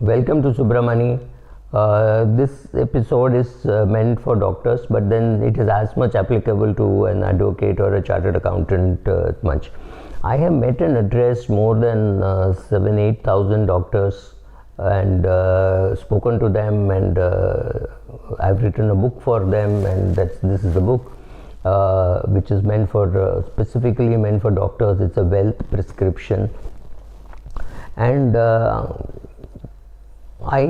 Welcome to Subramani. This episode is meant for doctors, but then it is as much applicable to an advocate or a chartered accountant much. I have met and addressed more than 7,000-8,000 doctors and spoken to them, and I've written a book for them, and this is a book which is meant for specifically meant for doctors. It's a wealth prescription, and I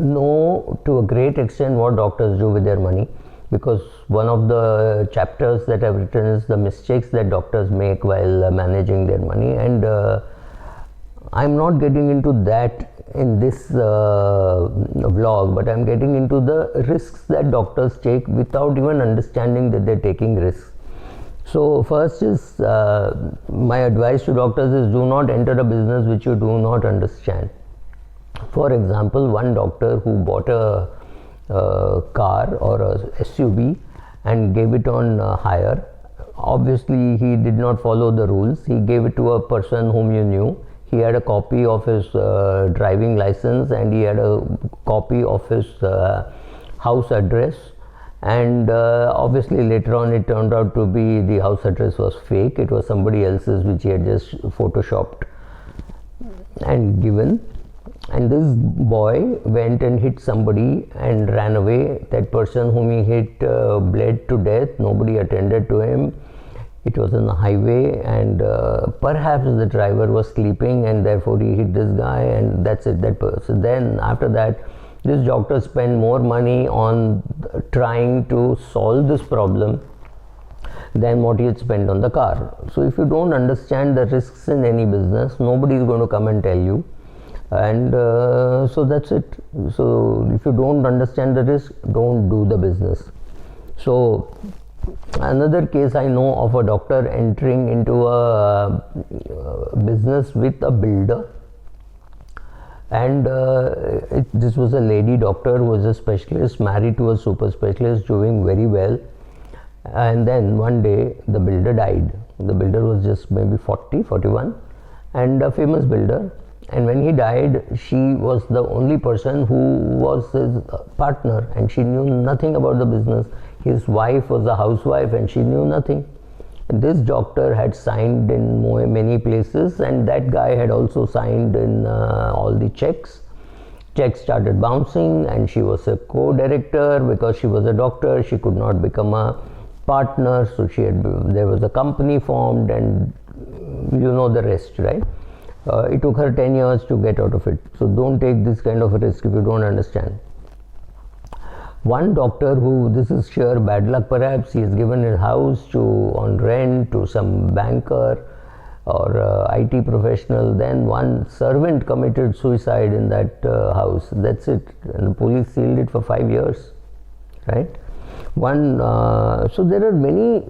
know to a great extent what doctors do with their money, because one of the chapters that I've written is the mistakes that doctors make while managing their money, and I'm not getting into that in this vlog, but I'm getting into the risks that doctors take without even understanding that they're taking risks. So first is my advice to doctors is, do not enter a business which you do not understand. For example, one doctor who bought a car or a SUV and gave it on hire. Obviously, he did not follow the rules. He gave it to a person whom you knew. He had a copy of his driving license, and he had a copy of his house address. And obviously, later on, it turned out to be the house address was fake. It was somebody else's, which he had just photoshopped and given. And this boy went and hit somebody and ran away. That person whom he hit bled to death. Nobody attended to him. It was on the highway, and perhaps the driver was sleeping, and therefore he hit this guy, and that's it. That person. Then after that, this doctor spent more money on trying to solve this problem than what he had spent on the car. So if you don't understand the risks in any business, nobody is going to come and tell you. And so that's it. So if you don't understand the risk, don't do the business. So another case I know of a doctor entering into a business with a builder, and this was a lady doctor who was a specialist, married to a super specialist, doing very well. And then one day the builder died. The builder was just maybe 40, 41, and a famous builder. And when he died, she was the only person who was his partner, and she knew nothing about the business. His wife was a housewife, and she knew nothing. This doctor had signed in many places, and that guy had also signed in all the checks. Checks started bouncing, and she was a co-director. Because she was a doctor, she could not become a partner, so there was a company formed, and you know the rest, right? It took her 10 years to get out of it. So don't take this kind of a risk if you don't understand. One doctor who, this is sheer bad luck perhaps, he has given his house on rent to some banker or IT professional. Then one servant committed suicide in that house. That's it. And the police sealed it for 5 years, right? So there are many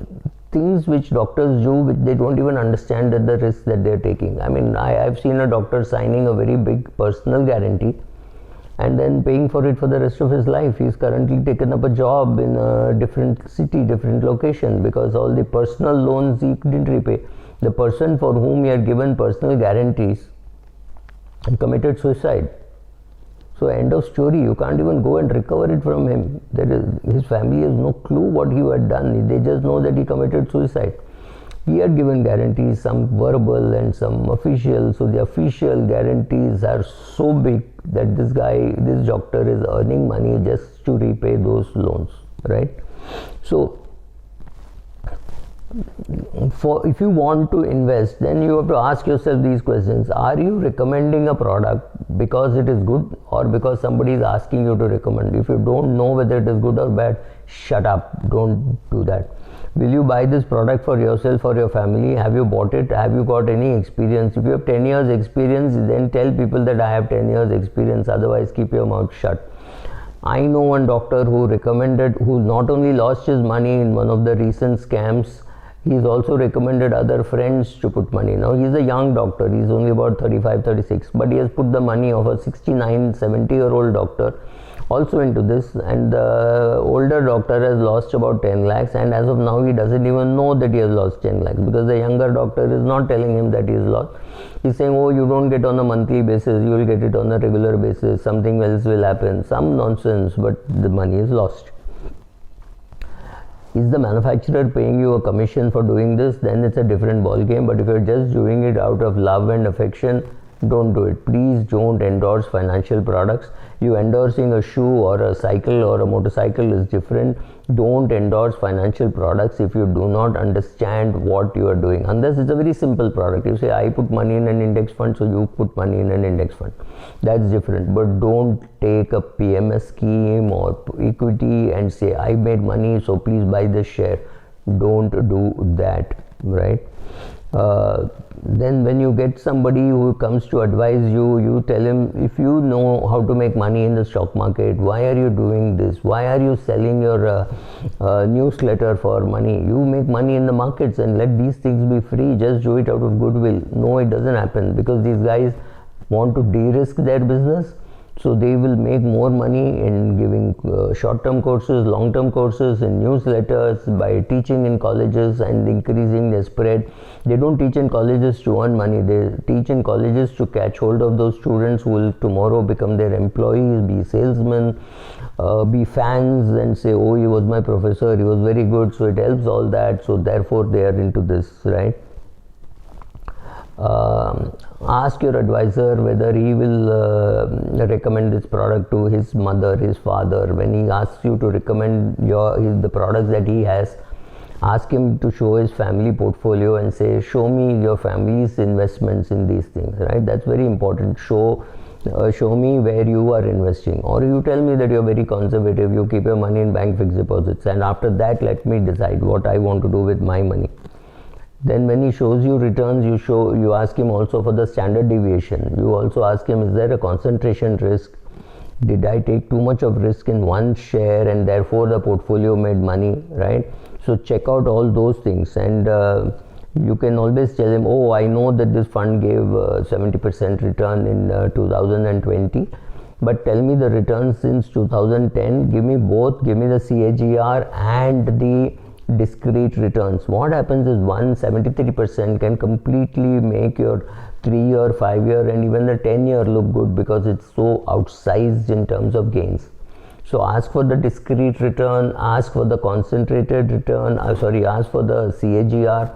things which doctors do which they don't even understand that the risk that they're taking. I mean, I've seen a doctor signing a very big personal guarantee and then paying for it for the rest of his life. He's currently taken up a job in a different city, different location, because all the personal loans he didn't repay. The person for whom he had given personal guarantees committed suicide. So end of story. You can't even go and recover it from him. His family has no clue what he had done. They just know that he committed suicide. He had given guarantees, some verbal and some official. So the official guarantees are so big that this doctor is earning money just to repay those loans, right? So if you want to invest, then you have to ask yourself these questions. Are you recommending a product because it is good, or because somebody is asking you to recommend? If you don't know whether it is good or bad, shut up. Don't do that. Will you buy this product for yourself or your family? Have you bought it? Have you got any experience? If you have 10 years experience, then tell people that I have 10 years experience. Otherwise, keep your mouth shut. I know one doctor who not only lost his money in one of the recent scams, he's also recommended other friends to put money. Now he's a young doctor, he's only about 35, 36, but he has put the money of a 69, 70-year-old doctor also into this, and the older doctor has lost about 10 lakhs, and as of now he doesn't even know that he has lost 10 lakhs, because the younger doctor is not telling him that he has lost. He's saying, oh, you don't get on a monthly basis, you will get it on a regular basis, something else will happen, some nonsense, but the money is lost. Is the manufacturer paying you a commission for doing this? Then it's a different ball game. But if you're just doing it out of love and affection, don't do it. Please don't endorse financial products. You endorsing a shoe or a cycle or a motorcycle is different. Don't endorse financial products if you do not understand what you are doing, unless it's a very simple product. You say, I put money in an index fund, so you put money in an index fund. That's different. But don't take a PMS scheme or equity and say, I made money, so please buy this share. Don't do that, right? Then when you get somebody who comes to advise you, you tell him, if you know how to make money in the stock market, why are you doing this? Why are you selling your newsletter for money? You make money in the markets, and let these things be free. Just do it out of goodwill. No, it doesn't happen, because these guys want to de-risk their business. So they will make more money in giving short-term courses, long-term courses, in newsletters, by teaching in colleges and increasing their spread. They don't teach in colleges to earn money. They teach in colleges to catch hold of those students who will tomorrow become their employees, be salesmen, be fans, and say, oh, he was my professor, he was very good. So it helps all that. So therefore they are into this, right? Ask your advisor whether he will recommend this product to his mother, his father. When he asks you to recommend the products that he has, ask him to show his family portfolio and say, show me your family's investments in these things, right? That's very important. Show me where you are investing. Or you tell me that you're very conservative, you keep your money in bank fixed deposits, and after that let me decide what I want to do with my money. Then when he shows you returns, you ask him also for the standard deviation. You also ask him, is there a concentration risk? Did I take too much of risk in one share and therefore the portfolio made money, right? So check out all those things, and you can always tell him, oh, I know that this fund gave 70% return in 2020, but tell me the returns since 2010. Give me both. Give me the CAGR and the discrete returns. What happens is 173% can completely make your 3-year, 5-year, and even the 10-year look good, because it's so outsized in terms of gains. So ask for the discrete return, ask for the concentrated return, ask for the CAGR,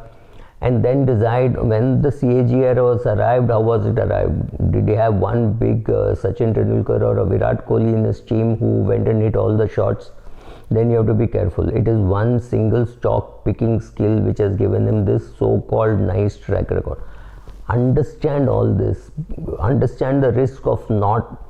and then decide when the CAGR was arrived, how was it arrived? Did he have one big Sachin Tendulkar or a Virat Kohli in his team who went and hit all the shots? Then you have to be careful. It is one single stock picking skill which has given him this so-called nice track record. Understand all this. Understand the risk of not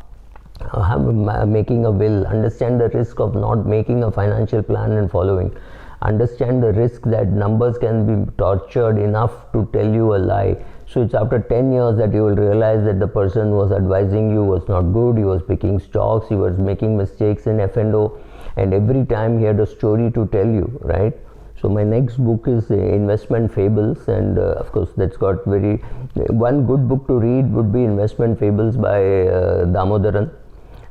making a will. Understand the risk of not making a financial plan and following. Understand the risk that numbers can be tortured enough to tell you a lie. So it's after 10 years that you will realize that the person who was advising you was not good. He was picking stocks, he was making mistakes in F&O, and every time he had a story to tell you, right? So my next book is Investment Fables, and of course that's got one good book to read would be Investment Fables by Damodaran.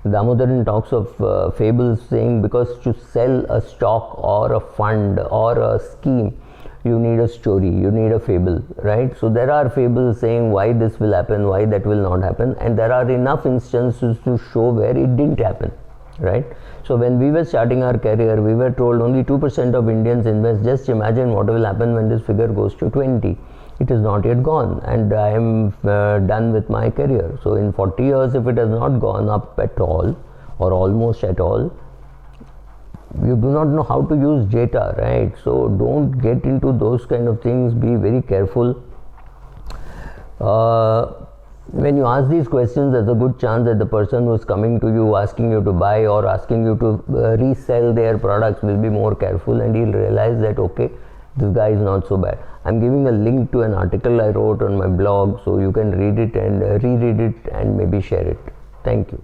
Damodaran talks of fables, saying because to sell a stock or a fund or a scheme, you need a story, you need a fable, right? So there are fables saying why this will happen, why that will not happen, and there are enough instances to show where it didn't happen, right? So when we were starting our career, we were told only 2% of Indians invest. Just imagine what will happen when this figure goes to 20. It is not yet gone, and I am done with my career. So in 40 years, if it has not gone up at all or almost at all, you do not know how to use data, right? So don't get into those kind of things. Be very careful. When you ask these questions, there's a good chance that the person who is coming to you, asking you to buy or asking you to resell their products, will be more careful, and he'll realize that, okay, this guy is not so bad. I'm giving a link to an article I wrote on my blog, so you can read it and reread it and maybe share it. Thank you.